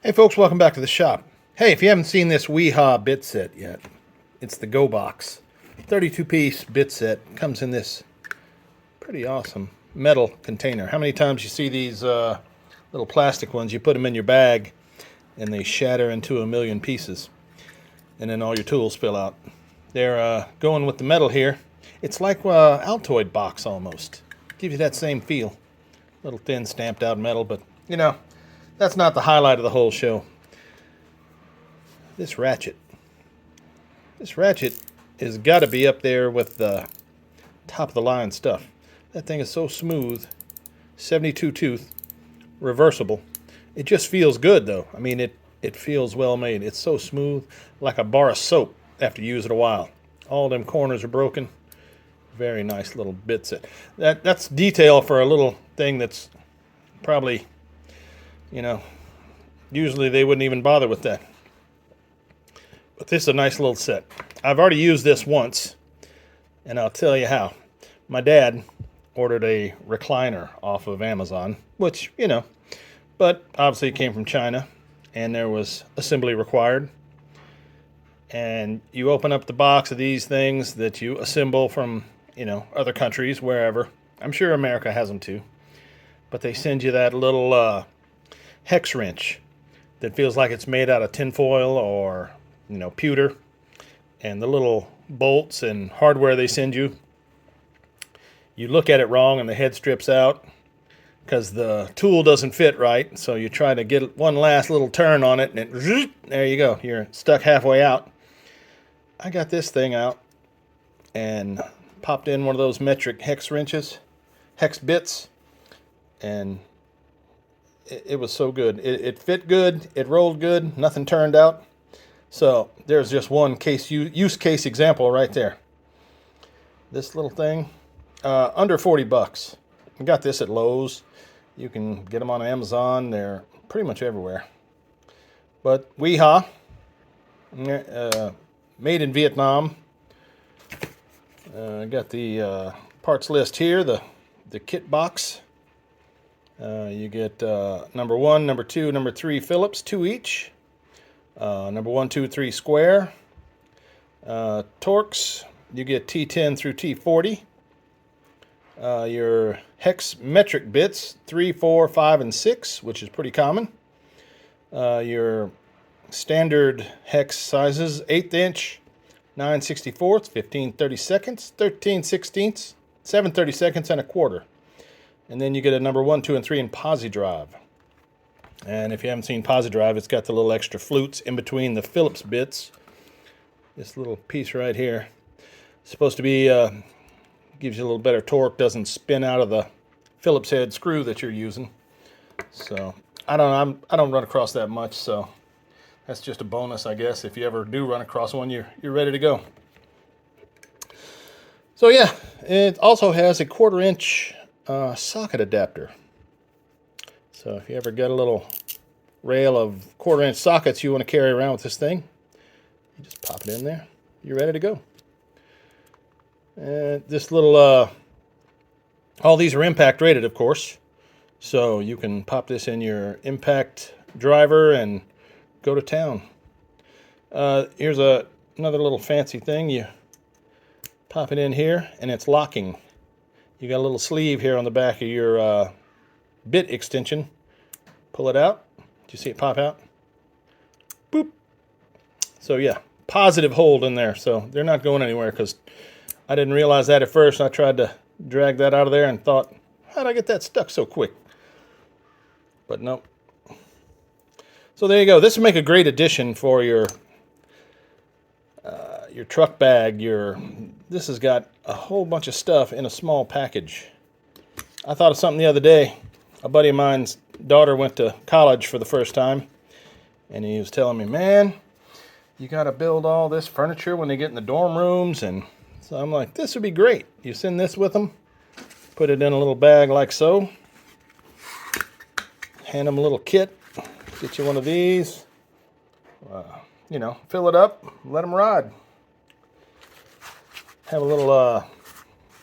Hey folks, welcome back to the shop. Hey, if you haven't seen this Wiha bit set yet, it's the GoBox. 32-piece bit set. Comes in this pretty awesome metal container. How many times you see these little plastic ones, you put them in your bag and they shatter into a million pieces and then all your tools spill out. They're going with the metal here. It's like a Altoid box almost. Gives you that same feel. Little thin stamped out metal, but you know, that's not the highlight of the whole show. This ratchet has got to be up there with the top of the line stuff. That thing is so smooth. 72 tooth, reversible. It just feels good though. I mean, it feels well made. It's so smooth, like a bar of soap after you use it a while. All them corners are broken. Very nice little bit set. That's detail for a little thing that's probably, you know, usually they wouldn't even bother with that. But this is a nice little set. I've already used this once, and I'll tell you how. My dad ordered a recliner off of Amazon, which, you know, but obviously it came from China, and there was assembly required. And you open up the box of these things that you assemble from, you know, other countries, wherever. I'm sure America has them too. But they send you that little hex wrench that feels like it's made out of tinfoil or, you know, pewter, and the little bolts and hardware they send you, you look at it wrong and the head strips out because the tool doesn't fit right, so you try to get one last little turn on it and there you go, you're stuck halfway out. I got this thing out and popped in one of those metric hex wrenches, hex bits, and it was so good. It fit good. It rolled good. Nothing turned out. So there's just one use case example right there. This little thing, under 40 bucks. I got this at Lowe's. You can get them on Amazon. They're pretty much everywhere. But Wiha, made in Vietnam. I got the parts list here. The kit box. You get number 1, number 2, number 3 Phillips, 2 each. Number 1, 2, 3 square. Torx, you get T10 through T40. Your Hex Metric bits, 3, 4, 5, and 6, which is pretty common. Your standard hex sizes, 1/8 inch, 9/64, 15 32nds, 13 16ths, 7 32nds, and 1/4. And then you get a number 1, 2, and 3 in Pozidriv. And if you haven't seen Pozidriv, it's got the little extra flutes in between the Phillips bits. This little piece right here. It's supposed to be, gives you a little better torque, doesn't spin out of the Phillips head screw that you're using. So, I don't run across that much, so that's just a bonus, I guess. If you ever do run across one, you're ready to go. So yeah, it also has a 1/4 inch socket adapter. So if you ever get a little rail of 1/4 inch sockets you want to carry around with this thing, you just pop it in there. You're ready to go. And this little, all these are impact rated, of course. So you can pop this in your impact driver and go to town. Here's another little fancy thing. You pop it in here and it's locking. You got a little sleeve here on the back of your bit extension. Pull it out. Do you see it pop out? Boop. So yeah, positive hold in there. So they're not going anywhere because I didn't realize that at first. I tried to drag that out of there and thought, how'd I get that stuck so quick? But nope. So there you go. This would make a great addition for your truck bag. This has got a whole bunch of stuff in a small package. I thought of something the other day. A buddy of mine's daughter went to college for the first time, and he was telling me, man, you got to build all this furniture when they get in the dorm rooms. And so I'm like, this would be great. You send this with them, put it in a little bag like so, hand them a little kit, get you one of these, you know, fill it up, let them ride. Have a little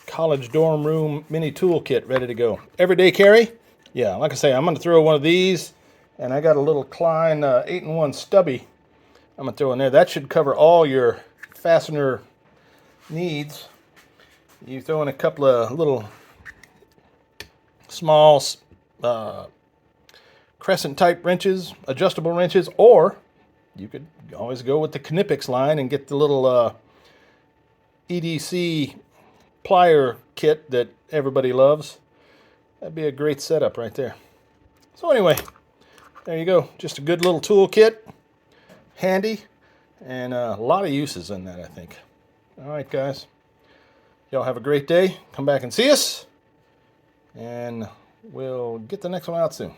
college dorm room mini tool kit ready to go. Everyday carry? Yeah, like I say, I'm going to throw one of these And I got a little Klein 8-in-1 stubby I'm going to throw in there. That should cover all your fastener needs. You throw in a couple of little small crescent type wrenches, adjustable wrenches, or you could always go with the Knipex line and get the little EDC plier kit that everybody loves. That'd be a great setup right there. So anyway, there you go. Just a good little tool kit. Handy. And a lot of uses in that, I think. All right, guys. Y'all have a great day. Come back and see us. And we'll get the next one out soon.